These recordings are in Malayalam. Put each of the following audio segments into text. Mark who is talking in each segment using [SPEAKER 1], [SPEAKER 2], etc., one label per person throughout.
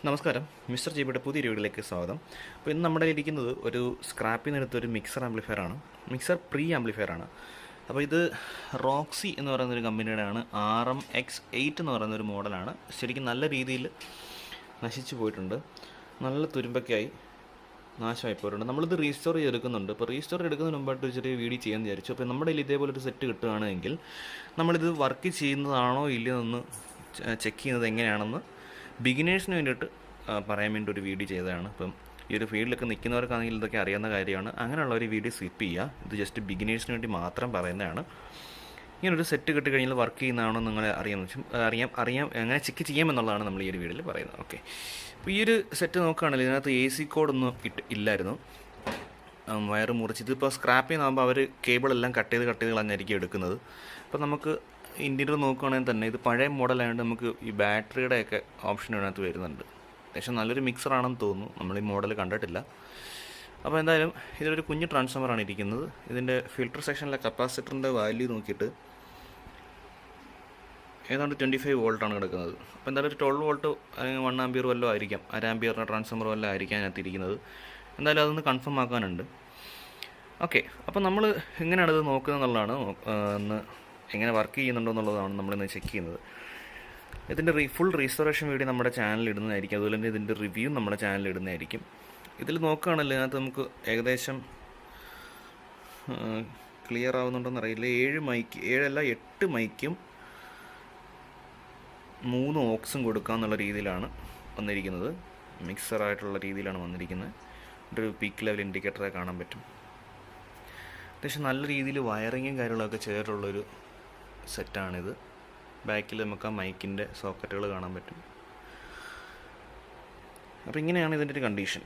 [SPEAKER 1] നമസ്കാരം, മിസ്റ്റർ ജിബിയുടെ പുതിയ വീഡിയോയിലേക്ക് സ്വാഗതം. അപ്പോൾ ഇന്ന് നമ്മുടെ ഇരിക്കുന്നത് ഒരു സ്ക്രാപ്പിൽ നിന്നെടുത്തൊരു മിക്സർ ആംപ്ലിഫയറാണ്. മിക്സർ പ്രീ ആംപ്ലിഫയറാണ്. അപ്പോൾ ഇത് റോക്സി എന്ന് പറയുന്നൊരു കമ്പനിയുടെയാണ്. RM-X8 എന്ന് പറയുന്നൊരു മോഡലാണ്. ശരിക്കും നല്ല രീതിയിൽ നശിച്ചു പോയിട്ടുണ്ട്. നല്ല തുരുമ്പൊക്കെയായി നാശമായി പോയിട്ടുണ്ട്. നമ്മളിത് റീസ്റ്റോർ ചെയ്തെടുക്കുന്നുണ്ട്. ഇപ്പോൾ റീസ്റ്റോർ എടുക്കുന്നതിന് മുമ്പായിട്ട് ഒരു ചെറിയ വീഡിയോ ചെയ്യാൻ വിചാരിച്ചു. അപ്പോൾ നമ്മുടെ കയ്യിൽ ഇതേപോലൊരു സെറ്റ് കിട്ടുകയാണെങ്കിൽ നമ്മളിത് വർക്ക് ചെയ്യുന്നതാണോ ഇല്ലയോ എന്ന് ചെക്ക് ചെയ്യുന്നത് എങ്ങനെയാണെന്ന് ബിഗിനേഴ്സിന് വേണ്ടിയിട്ട് പറയാൻ വേണ്ടി ഒരു വീഡിയോ ചെയ്തതാണ്. ഇപ്പം ഈ ഒരു ഫീൽഡിലൊക്കെ നിൽക്കുന്നവർക്കാണെങ്കിൽ ഇതൊക്കെ അറിയാവുന്ന കാര്യമാണ്. അങ്ങനെയുള്ള ഒരു വീഡിയോ സ്കിപ്പ് ചെയ്യുക. ഇത് ജസ്റ്റ് ബിഗിനേഴ്സിന് വേണ്ടി മാത്രം പറയുന്നതാണ്. ഇങ്ങനൊരു സെറ്റ് കിട്ടിക്കഴിഞ്ഞാൽ വർക്ക് ചെയ്യുന്നതാണോ നിങ്ങൾ അറിയാം എങ്ങനെ ചെക്ക് ചെയ്യാമെന്നുള്ളതാണ് നമ്മൾ ഈ ഒരു വീഡിയോയിൽ പറയുന്നത്. ഓക്കെ, അപ്പോൾ ഈ ഒരു സെറ്റ് നോക്കുകയാണെങ്കിൽ ഇതിനകത്ത് AC കോഡൊന്നും ഇല്ലായിരുന്നു. വയർ മുറിച്ച് ഇതിപ്പോൾ സ്ക്രാപ്പ് ചെയ്യുന്നതാകുമ്പോൾ അവർ കേബിളെല്ലാം കട്ട് ചെയ്ത് കളഞ്ഞായിരിക്കും എടുക്കുന്നത്. അപ്പോൾ നമുക്ക് ഇൻറ്റീരിയർ നോക്കുകയാണെങ്കിൽ തന്നെ ഇത് പഴയ മോഡലായതുകൊണ്ട് നമുക്ക് ഈ ബാറ്ററിയുടെയൊക്കെ ഓപ്ഷൻ ഇതിനകത്ത് വരുന്നുണ്ട്. അത്യാവശ്യം നല്ലൊരു മിക്സറാണെന്ന് തോന്നുന്നു. നമ്മൾ ഈ മോഡൽ കണ്ടിട്ടില്ല. അപ്പോൾ എന്തായാലും ഇതിലൊരു കുഞ്ഞ് ട്രാൻസ്ഫോമറാണ് ഇരിക്കുന്നത്. ഇതിൻ്റെ ഫിൽട്ടർ സെക്ഷനിലെ കപ്പാസിറ്ററിൻ്റെ വാല്യൂ നോക്കിയിട്ട് ഏതാണ്ട് 25 വോൾട്ടാണ് കിടക്കുന്നത്. അപ്പോൾ എന്തായാലും ഒരു 12 വോൾട്ട് അല്ലെങ്കിൽ 1 ആമ്പിയർ വല്ലതും ആയിരിക്കാം, 1 ആമ്പിയറിൻ്റെ ട്രാൻസ്ഫോമർ വല്ലതും ആയിരിക്കാം അതിനകത്ത് ഇരിക്കുന്നത്. എന്തായാലും അതൊന്ന് കൺഫേം ആക്കാനുണ്ട്. ഓക്കെ, അപ്പോൾ നമ്മൾ എങ്ങനെയാണ് ഇത് നോക്കുന്നത് എന്നുള്ളതാണ്, ഒന്ന് എങ്ങനെ വർക്ക് ചെയ്യുന്നുണ്ടോ എന്നുള്ളതാണ് നമ്മളിന്ന് ചെക്ക് ചെയ്യുന്നത്. ഇതിൻ്റെ ഫുൾ റീസ്റ്റോറേഷൻ വീഡിയോ നമ്മുടെ ചാനലിൽ ഇടുന്നതായിരിക്കും. അതുപോലെ തന്നെ ഇതിൻ്റെ റിവ്യൂ നമ്മുടെ ചാനലിൽ ഇടുന്നതായിരിക്കും. ഇതിൽ നോക്കുകയാണല്ലോ ഇതിനകത്ത് നമുക്ക് ഏകദേശം ക്ലിയർ ആവുന്നുണ്ടോയെന്ന് അറിയില്ല. 8 മൈക്കും 3 ഓക്സും കൊടുക്കാമെന്നുള്ള രീതിയിലാണ് വന്നിരിക്കുന്നത്. മിക്സറായിട്ടുള്ള രീതിയിലാണ് വന്നിരിക്കുന്നത്. ഒരു പീക്ക് ലെവൽ ഇൻഡിക്കേറ്ററെ കാണാൻ പറ്റും. അത്യാവശ്യം നല്ല രീതിയിൽ വയറിങ്ങും കാര്യങ്ങളൊക്കെ ചേർത്തുള്ളൊരു സെറ്റാണിത്. ബാക്കിൽ നമുക്ക് ആ മൈക്കിൻ്റെ സോക്കറ്റുകൾ കാണാൻ പറ്റും. അപ്പോൾ ഇങ്ങനെയാണ് ഇതിൻ്റെ ഒരു കണ്ടീഷൻ.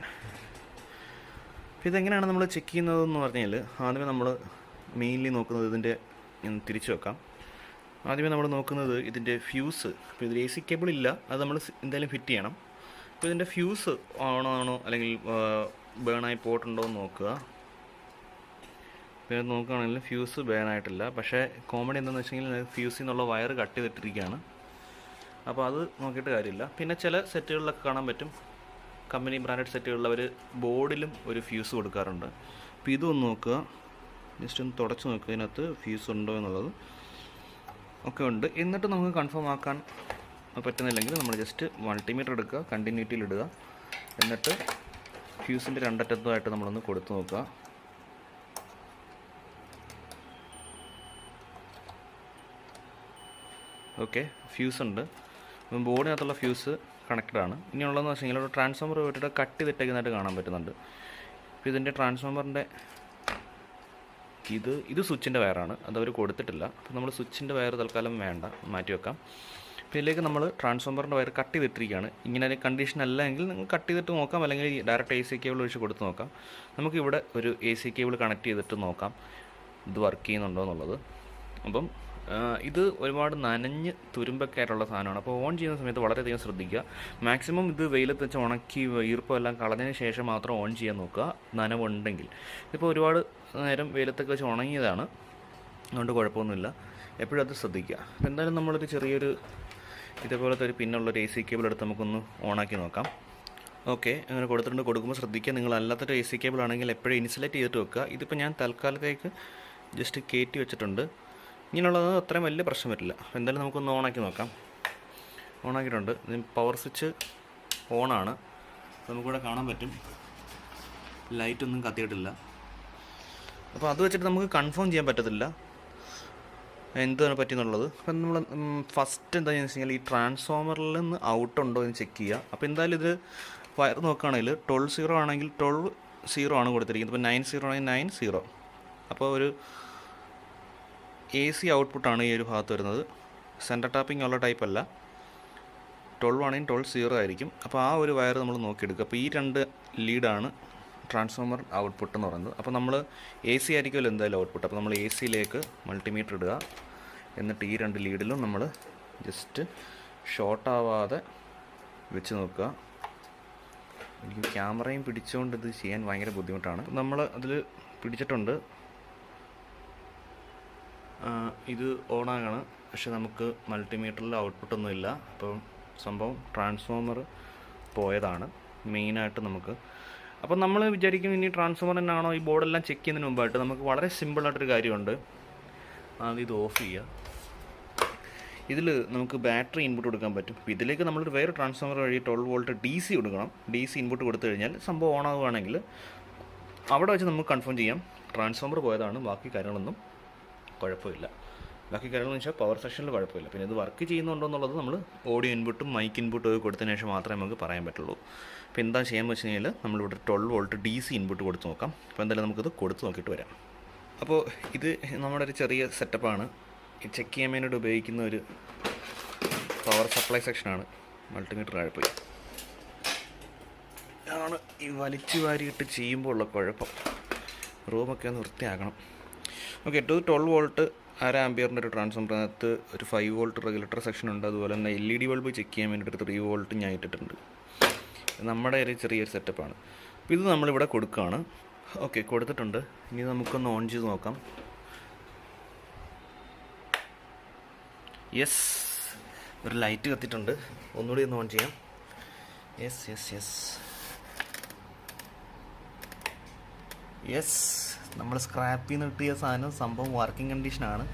[SPEAKER 1] അപ്പോൾ ഇതെങ്ങനെയാണ് നമ്മൾ ചെക്ക് ചെയ്യുന്നതെന്ന് പറഞ്ഞാൽ ആദ്യമേ നമ്മൾ മെയിൻലി നോക്കുന്നത് ഇതിൻ്റെ തിരിച്ചു വെക്കാം. ആദ്യമേ നമ്മൾ നോക്കുന്നത് ഇതിൻ്റെ ഫ്യൂസ്. ഇപ്പോൾ ഇതിൽ AC കേബിൾ ഇല്ല, അത് നമ്മൾ എന്തായാലും ഫിറ്റ് ചെയ്യണം. അപ്പോൾ ഇതിൻ്റെ ഫ്യൂസ് ആണോ അല്ലെങ്കിൽ ബേണായി പോയിട്ടുണ്ടോ എന്ന് നോക്കുക. പിന്നെ നോക്കുകയാണെങ്കിൽ ഫ്യൂസ് ബേണായിട്ടില്ല. പക്ഷേ കോമഡി എന്താണെന്ന് വെച്ചെങ്കിൽ ഫ്യൂസിൽ നിന്നുള്ള വയർ കട്ട് ചെയ്തിട്ടിരിക്കുകയാണ്. അപ്പോൾ അത് നോക്കിയിട്ട് കാര്യമില്ല. പിന്നെ ചില സെറ്റുകളിലൊക്കെ കാണാൻ പറ്റും, കമ്പനി ബ്രാൻഡഡ് സെറ്റുകളിൽ അവർ ബോർഡിലും ഒരു ഫ്യൂസ് കൊടുക്കാറുണ്ട്. അപ്പോൾ ഇതൊന്ന് നോക്കുക, ജസ്റ്റ് ഒന്ന് തുടച്ച് നോക്കുക ഇതിനകത്ത് ഫ്യൂസ് ഉണ്ടോ എന്നുള്ളത്. ഒക്കെ ഉണ്ട്. എന്നിട്ട് നമുക്ക് കൺഫേം ആക്കാൻ പറ്റുന്നില്ലെങ്കിൽ നമ്മൾ ജസ്റ്റ് മൾട്ടിമീറ്റർ എടുക്കുക, കണ്ടിന്യൂറ്റിയിൽ ഇടുക, എന്നിട്ട് ഫ്യൂസിൻ്റെ രണ്ടറ്റത്തുമായിട്ട് നമ്മളൊന്ന് കൊടുത്ത് നോക്കുക. ഓക്കെ, ഫ്യൂസ് ഉണ്ട്. അപ്പം ബോർഡിനകത്തുള്ള ഫ്യൂസ് കണക്റ്റഡ് ആണ്. ഇനിയുള്ളതെന്ന് വെച്ച് കഴിഞ്ഞാൽ ഒരു ട്രാൻസ്ഫോമർ പോയിട്ട് കട്ട് ചെയ്തിട്ടേക്കുന്നതായിട്ട് കാണാൻ പറ്റുന്നുണ്ട്. അപ്പോൾ ഇതിൻ്റെ ട്രാൻസ്ഫോമറിൻ്റെ ഇത് സ്വിച്ചിൻ്റെ വയറാണ്, അതവർ കൊടുത്തിട്ടില്ല. അപ്പോൾ നമ്മൾ സ്വിച്ചിൻ്റെ വയർ തൽക്കാലം വേണ്ട, മാറ്റി വെക്കാം. അപ്പോൾ ഇതിലേക്ക് നമ്മൾ ട്രാൻസ്ഫോമറിൻ്റെ വയർ കട്ട് ചെയ്തിട്ടിരിക്കുകയാണ്. ഇങ്ങനെ കണ്ടീഷൻ അല്ല എങ്കിൽ നിങ്ങൾ കട്ട് ചെയ്തിട്ട് നോക്കാം, അല്ലെങ്കിൽ ഡയറക്റ്റ് AC കേബിൾ ഒഴിച്ച് കൊടുത്ത് നോക്കാം. നമുക്കിവിടെ ഒരു AC കേബിൾ കണക്ട് ചെയ്തിട്ട് നോക്കാം ഇത് വർക്ക് ചെയ്യുന്നുണ്ടോ എന്നുള്ളത്. അപ്പം ഇത് ഒരുപാട് നനഞ്ഞ് തുരുമ്പൊക്കെ ആയിട്ടുള്ള സാധനമാണ്. അപ്പോൾ ഓൺ ചെയ്യുന്ന സമയത്ത് വളരെയധികം ശ്രദ്ധിക്കുക. മാക്സിമം ഇത് വെയിലത്ത് വെച്ച് ഉണക്കി ഈർപ്പമെല്ലാം കളഞ്ഞതിന് ശേഷം മാത്രം ഓൺ ചെയ്യാൻ നോക്കുക, നനവുണ്ടെങ്കിൽ. ഇപ്പോൾ ഒരുപാട് നേരം വെയിലത്തൊക്കെ വെച്ച് ഉണങ്ങിയതാണ്, അതുകൊണ്ട് കുഴപ്പമൊന്നുമില്ല. എപ്പോഴും അത് ശ്രദ്ധിക്കുക. അപ്പോൾ എന്തായാലും നമ്മളൊരു ചെറിയൊരു ഇതേപോലത്തെ ഒരു പിന്നുള്ളൊരു AC കേബിൾ എടുത്ത് നമുക്കൊന്ന് ഓണാക്കി നോക്കാം. ഓക്കെ, അങ്ങനെ കൊടുക്കുമ്പോൾ ശ്രദ്ധിക്കുക, നിങ്ങൾ അല്ലാത്തൊരു AC കേബിൾ ആണെങ്കിൽ എപ്പോഴും ഇൻസുലേറ്റ് ചെയ്തിട്ട് വെക്കുക. ഇതിപ്പോൾ ഞാൻ തൽക്കാലത്തേക്ക് ജസ്റ്റ് കയറ്റി വെച്ചിട്ടുണ്ട്. ഇങ്ങനെയുള്ളത് അത്രയും വലിയ പ്രശ്നം വരില്ല. എന്തായാലും നമുക്കൊന്ന് ഓണാക്കി നോക്കാം. ഓണാക്കിയിട്ടുണ്ട്. പവർ സ്വിച്ച് ഓണാണ്, നമുക്കിവിടെ കാണാൻ പറ്റും. ലൈറ്റൊന്നും കത്തിയിട്ടില്ല. അപ്പോൾ അത് വെച്ചിട്ട് നമുക്ക് കൺഫേം ചെയ്യാൻ പറ്റത്തില്ല എന്താണ് പറ്റിയെന്നുള്ളത്. അപ്പം നമ്മൾ ഫസ്റ്റ് എന്താണെന്ന് വെച്ച് കഴിഞ്ഞാൽ ഈ ട്രാൻസ്ഫോമറിൽ നിന്ന് ഔട്ടുണ്ടോ എന്ന് ചെക്ക് ചെയ്യുക. അപ്പോൾ എന്തായാലും ഇത് വയർ നോക്കുകയാണെങ്കിൽ 12 ആണെങ്കിൽ 12 ആണ് കൊടുത്തിരിക്കുന്നത്. ഇപ്പോൾ 90 ആണെങ്കിൽ 90. അപ്പോൾ ഒരു AC ഔട്ട്പുട്ടാണ് ഈ ഒരു ഭാഗത്ത് വരുന്നത്. സെൻറ്റർ ടാപ്പിംഗ് ഉള്ള ടൈപ്പ് അല്ല. 12 ആണെങ്കിൽ 12 ആയിരിക്കും. അപ്പോൾ ആ ഒരു വയർ നമ്മൾ നോക്കിയെടുക്കുക. അപ്പോൾ ഈ 2 ലീഡാണ് ട്രാൻസ്ഫോമർ ഔട്ട്പുട്ട് എന്ന് പറയുന്നത്. അപ്പോൾ നമ്മൾ AC ആയിരിക്കുമല്ലോ എന്തായാലും ഔട്ട്പുട്ട്. അപ്പോൾ നമ്മൾ ACയിലേക്ക് മൾട്ടിമീറ്റർ ഇടുക, എന്നിട്ട് ഈ 2 ലീഡിലും നമ്മൾ ജസ്റ്റ് ഷോർട്ട് ആവാതെ വെച്ച് നോക്കുക. എനിക്ക് ക്യാമറയും പിടിച്ചുകൊണ്ട് ഇത് ചെയ്യാൻ ഭയങ്കര ബുദ്ധിമുട്ടാണ്. നമ്മൾ അതിൽ പിടിച്ചിട്ടുണ്ട്. ഇത് ഓണാകണം, പക്ഷെ നമുക്ക് മൾട്ടിമീറ്ററിൽ ഔട്ട്പുട്ടൊന്നുമില്ല. അപ്പോൾ സംഭവം ട്രാൻസ്ഫോമർ പോയതാണ് മെയിനായിട്ട് നമുക്ക്. അപ്പോൾ നമ്മൾ വിചാരിക്കും ഇനി ട്രാൻസ്ഫോമർ തന്നെയാണോ ഈ ബോർഡെല്ലാം ചെക്ക് ചെയ്യുന്നതിന് മുമ്പായിട്ട് നമുക്ക് വളരെ സിമ്പിളായിട്ടൊരു കാര്യമുണ്ട്. ആദ്യം ഇത് ഓഫ് ചെയ്യുക. ഇതിൽ നമുക്ക് ബാറ്ററി ഇൻപുട്ട് കൊടുക്കാൻ പറ്റും. അപ്പോൾ ഇതിലേക്ക് നമ്മൾ വേറെ ട്രാൻസ്ഫോമർ വഴി 12 വോൾട്ട് DC കൊടുക്കണം. DC ഇൻപുട്ട് കൊടുത്തു കഴിഞ്ഞാൽ സംഭവം ഓൺ ആവുകയാണെങ്കിൽ അവിടെ വെച്ച് നമുക്ക് കൺഫേം ചെയ്യാം ട്രാൻസ്ഫോമർ പോയതാണ്. ബാക്കി കാര്യങ്ങളൊന്നും കുഴപ്പമില്ല. ബാക്കി കാര്യങ്ങളെന്ന് വെച്ചാൽ പവർ സെക്ഷനിൽ കുഴപ്പമില്ല. പിന്നെ ഇത് വർക്ക് ചെയ്യുന്നുണ്ടോ എന്നുള്ളത് നമ്മൾ ഓഡിയോ ഇൻപുട്ടും മൈക്ക് ഇൻപുട്ടും ഒക്കെ കൊടുത്തതിന് ശേഷം മാത്രമേ നമുക്ക് പറയാൻ പറ്റുള്ളൂ. അപ്പോൾ എന്താ ചെയ്യാമെന്ന് വെച്ച് കഴിഞ്ഞാൽ നമ്മളിവിടെ 12 വോൾട്ട് DC ഇൻപുട്ട് കൊടുത്ത് നോക്കാം. അപ്പോൾ എന്തായാലും നമുക്കിത് കൊടുത്ത് നോക്കിയിട്ട് വരാം. അപ്പോൾ ഇത് നമ്മുടെ ഒരു ചെറിയ സെറ്റപ്പാണ്. ഈ ചെക്ക് ചെയ്യാൻ വേണ്ടിയിട്ട് ഉപയോഗിക്കുന്ന ഒരു പവർ സപ്ലൈ സെക്ഷനാണ്. മൾട്ടിമീറ്റർ ആഴപ്പോയി ആണ് ഈ വലിച്ചു വാരിയിട്ട് ചെയ്യുമ്പോൾ ഉള്ള കുഴപ്പം. റൂമൊക്കെ ഒന്ന് വൃത്തിയാക്കണം. ഓക്കെ, 12 വോൾട്ട് 1/2 ആംപിയറിൻ്റെ ഒരു ട്രാൻസ്ഫോമറിനകത്ത് ഒരു 5 വോൾട്ട് റെഗുലേറ്റർ സെക്ഷൻ ഉണ്ട്. അതുപോലെ തന്നെ LED ബൾബ് ചെക്ക് ചെയ്യാൻ വേണ്ടിയിട്ട് 3 വോൾട്ട് ഞാൻ ഇട്ടിട്ടുണ്ട്. നമ്മുടെ ഒരു ചെറിയൊരു സെറ്റപ്പാണ്. അപ്പോൾ ഇത് നമ്മളിവിടെ കൊടുക്കുകയാണ്. ഓക്കെ, കൊടുത്തിട്ടുണ്ട്. ഇനി നമുക്കൊന്ന് ഓൺ ചെയ്ത് നോക്കാം. യെസ്, ഒരു ലൈറ്റ് കത്തിയിട്ടുണ്ട്. ഒന്നുകൂടി ഒന്ന് ഓൺ ചെയ്യാം. യെസ് യെസ് യെസ് യെസ് നമ്മൾ സ്ക്രാപ്പിൽ നിന്ന് കിട്ടിയ സാധനം സംഭവം വർക്കിംഗ് കണ്ടീഷനാണ്.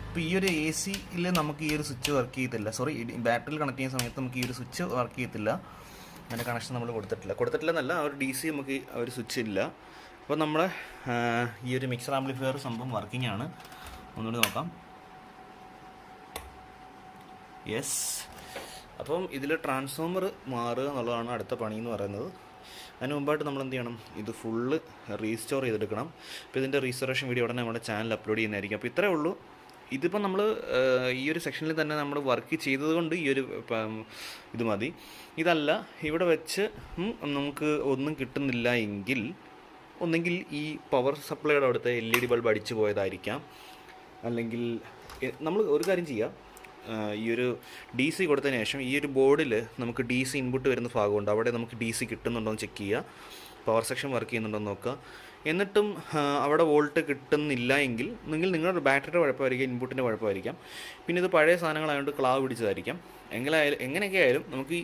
[SPEAKER 1] ഇപ്പോൾ ഈ ഒരു AC-യിൽ നമുക്ക് ഈ ഒരു സ്വിച്ച് വർക്ക് ചെയ്യത്തില്ല. സോറി, ബാറ്ററിയിൽ കണക്ട് ചെയ്യുന്ന സമയത്ത് നമുക്ക് ഈ ഒരു സ്വിച്ച് വർക്ക് ചെയ്യത്തില്ല. അതിൻ്റെ കണക്ഷൻ നമ്മൾ കൊടുത്തിട്ടില്ല എന്നല്ല, ആ ഒരു DC നമുക്ക് ആ ഒരു സ്വിച്ച് ഇല്ല. അപ്പോൾ നമ്മുടെ ഈ ഒരു മിക്സർ ആംപ്ലിഫയർ സംഭവം വർക്കിംഗ് ആണ്. ഒന്നുകൂടി നോക്കാം. യെസ്, അപ്പം ഇതിൽ ട്രാൻസ്ഫോമർ മാറുക എന്നുള്ളതാണ് അടുത്ത പണി എന്ന് പറയുന്നത്. അതിന് മുമ്പായിട്ട് നമ്മൾ എന്ത് ചെയ്യണം, ഇത് ഫുള്ള് റീസ്റ്റോർ ചെയ്തെടുക്കണം. അപ്പോൾ ഇതിൻ്റെ റീസ്റ്റോറേഷൻ വീഡിയോ ഉടനെ നമ്മുടെ ചാനൽ അപ്ലോഡ് ചെയ്യുന്നതായിരിക്കും. അപ്പോൾ ഇത്രയേ ഉള്ളൂ. ഇതിപ്പോൾ നമ്മൾ ഈ ഒരു സെക്ഷനിൽ തന്നെ നമ്മൾ വർക്ക് ചെയ്തതുകൊണ്ട് ഈ ഒരു ഇത് മതി. ഇതല്ല, ഇവിടെ വെച്ച് നമുക്ക് ഒന്നും കിട്ടുന്നില്ല എങ്കിൽ ഒന്നെങ്കിൽ ഈ പവർ സപ്ലൈയുടെ അവിടുത്തെ LED ബൾബ് അടിച്ചു പോയതായിരിക്കാം. അല്ലെങ്കിൽ നമ്മൾ ഒരു കാര്യം ചെയ്യാം, ഈ ഒരു DC കൊടുത്തതിന് ശേഷം ഈ ഒരു ബോർഡിൽ നമുക്ക് DC ഇൻപുട്ട് വരുന്ന ഭാഗമുണ്ട്. അവിടെ നമുക്ക് DC കിട്ടുന്നുണ്ടോ എന്ന് ചെക്ക് ചെയ്യുക. പവർ സെക്ഷൻ വർക്ക് ചെയ്യുന്നുണ്ടോ എന്ന് നോക്കുക. എന്നിട്ടും അവിടെ വോൾട്ട് കിട്ടുന്നില്ല എങ്കിൽ നിങ്ങളുടെ ബാറ്ററിയുടെ കുഴപ്പമായിരിക്കും, ഇൻപുട്ടിൻ്റെ കുഴപ്പമായിരിക്കാം. പിന്നെ ഇത് പഴയ സാധനങ്ങളായതുകൊണ്ട് ക്ലാവ് പിടിച്ചതായിരിക്കാം. എങ്ങനെയൊക്കെ ആയാലും നമുക്ക്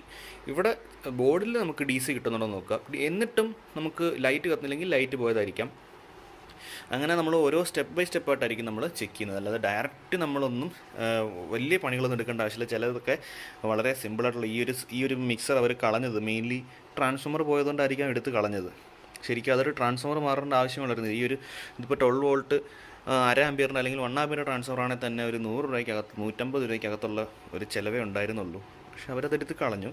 [SPEAKER 1] ഇവിടെ ബോർഡിൽ നമുക്ക് DC കിട്ടുന്നുണ്ടോ എന്ന് നോക്കുക. എന്നിട്ടും നമുക്ക് ലൈറ്റ് കത്തുന്നില്ലെങ്കിൽ ലൈറ്റ് പോയതായിരിക്കാം. അങ്ങനെ നമ്മൾ ഓരോ സ്റ്റെപ്പ് ബൈ സ്റ്റെപ്പായിട്ടായിരിക്കും നമ്മൾ ചെക്ക് ചെയ്യുന്നത്. അല്ലാതെ ഡയറക്റ്റ് നമ്മളൊന്നും വലിയ പണികളൊന്നും എടുക്കേണ്ട ആവശ്യമില്ല. ചിലതൊക്കെ വളരെ സിമ്പിളായിട്ടുള്ള ഈ ഒരു മിക്സർ അവർ കളഞ്ഞത് മെയിൻലി ട്രാൻസ്ഫോമർ പോയതുകൊണ്ടായിരിക്കാം എടുത്ത് കളഞ്ഞത്. ശരിക്കും അതൊരു ട്രാൻസ്ഫോമർ മാറേണ്ട ആവശ്യമുള്ളായിരുന്നു. ഇതിപ്പോൾ 12 വോൾട്ട് 1/2 ആംപിയറിൻ്റെ അല്ലെങ്കിൽ 1 ആംപിയറിൻ്റെ ട്രാൻസ്ഫോമർ ആണെങ്കിൽ തന്നെ ഒരു 100 രൂപയ്ക്കകത്ത് 150 രൂപയ്ക്കകത്തുള്ള ഒരു ചിലവേ ഉണ്ടായിരുന്നുള്ളൂ. പക്ഷെ അവരതെടുത്ത് കളഞ്ഞു.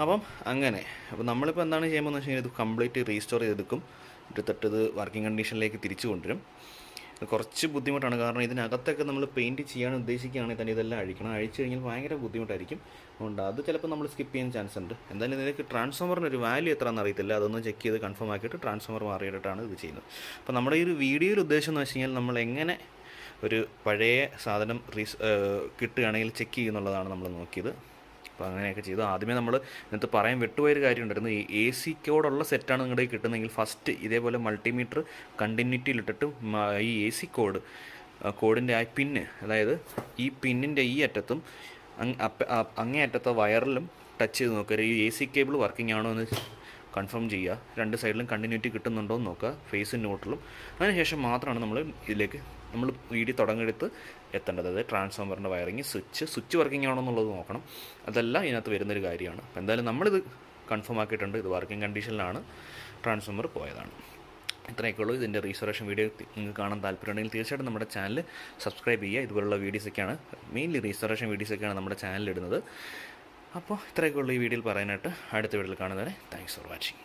[SPEAKER 1] അപ്പം അങ്ങനെ അപ്പോൾ നമ്മളിപ്പോൾ എന്താണ് ചെയ്യുമ്പോൾ വെച്ച് കഴിഞ്ഞാൽ ഇത് കംപ്ലീറ്റ് റീസ്റ്റോർ ചെയ്തെടുക്കും. എടുത്തിട്ട് ഇത് വർക്കിംഗ് കണ്ടീഷനിലേക്ക് തിരിച്ചു കൊണ്ടുവരും. കുറച്ച് ബുദ്ധിമുട്ടാണ്, കാരണം ഇതിനകത്തൊക്കെ നമ്മൾ പെയിൻറ്റ് ചെയ്യാൻ ഉദ്ദേശിക്കുകയാണെങ്കിൽ തന്നെ ഇതെല്ലാം അഴിച്ചു കഴിഞ്ഞാൽ ഭയങ്കര ബുദ്ധിമുട്ടായിരിക്കും. അതുകൊണ്ട് അത് ചിലപ്പോൾ നമ്മൾ സ്കിപ്പ് ചെയ്യാൻ ചാൻസ് ഉണ്ട്. എന്തായാലും ഇതിലേക്ക് ട്രാൻസ്ഫോമറിന് ഒരു വാല്യൂ എത്രയാണെന്ന് അറിയത്തില്ല. അതൊന്ന് ചെക്ക് ചെയ്ത് കൺഫേം ആക്കിയിട്ട് ട്രാൻസ്ഫോമർ മാറിയിട്ടാണ് ഇത് ചെയ്യുന്നത്. അപ്പോൾ നമ്മുടെ ഈ ഒരു വീഡിയോയിൽ ഉദ്ദേശം എന്ന് വെച്ച് കഴിഞ്ഞാൽ നമ്മൾ എങ്ങനെ ഒരു പഴയ സാധനം കിട്ടുകയാണെങ്കിൽ ചെക്ക് ചെയ്യുന്നുള്ളതാണ് നമ്മൾ നോക്കിയത്. അപ്പോൾ അങ്ങനെയൊക്കെ ചെയ്തു. ആദ്യമേ നമ്മൾ ഇതിനകത്ത് പറയാൻ വിട്ടുപോയൊരു കാര്യം ഉണ്ടായിരുന്നു. ഈ AC കോഡുള്ള സെറ്റാണ് നിങ്ങളുടെ കിട്ടുന്നതെങ്കിൽ ഫസ്റ്റ് ഇതേപോലെ മൾട്ടിമീറ്റർ കണ്ടിന്യൂറ്റിയിലിട്ടിട്ട് ഈ AC കോഡിൻ്റെ ആ പിന്ന്, അതായത് ഈ പിന്നിൻ്റെ ഈ അറ്റത്തും അങ്ങേ അറ്റത്തെ വയറിലും ടച്ച് ചെയ്ത് നോക്കുക. ഈ AC കേബിൾ വർക്കിംഗ് ആണോ എന്ന് കൺഫേം ചെയ്യുക. രണ്ട് സൈഡിലും കണ്ടിന്യൂറ്റി കിട്ടുന്നുണ്ടോ എന്ന് നോക്കുക, ഫേസും ന്യൂട്രലും. അതിനുശേഷം മാത്രമാണ് നമ്മൾ വീഡിയോ തുടങ്ങിയെടുത്ത് എത്തേണ്ടത്. അതായത് ട്രാൻസ്ഫോമറിൻ്റെ വയറിങ്, സ്വിച്ച് വർക്കിംഗ് ആണോ എന്നുള്ളത് നോക്കണം. അതെല്ലാം ഇതിനകത്ത് വരുന്നൊരു കാര്യമാണ്. അപ്പോൾ എന്തായാലും നമ്മളിത് കൺഫേം ആക്കിയിട്ടുണ്ട്. ഇത് വർക്കിംഗ് കണ്ടീഷനിലാണ്, ട്രാൻസ്ഫോമർ പോയതാണ്. ഇത്രയൊക്കെ ഉള്ളൂ. ഇതിൻ്റെ റീസ്റ്റോറേഷൻ വീഡിയോ നിങ്ങൾക്ക് കാണാൻ താല്പര്യമുണ്ടെങ്കിൽ തീർച്ചയായിട്ടും നമ്മുടെ ചാനൽ സബ്സ്ക്രൈബ് ചെയ്യുക. ഇതുപോലുള്ള വീഡിയോസൊക്കെയാണ്, മെയിൻലി റീസ്റ്റോറേഷൻ വീഡിയോസൊക്കെയാണ് നമ്മുടെ ചാനലിലിടുന്നത്. അപ്പോൾ ഇത്രയൊക്കെ ഉള്ളൂ ഈ വീഡിയോയിൽ പറയാനായിട്ട്. അടുത്ത വീഡിയോയിൽ കാണുന്നവരെ താങ്ക്സ് ഫോർ വാച്ചിങ്.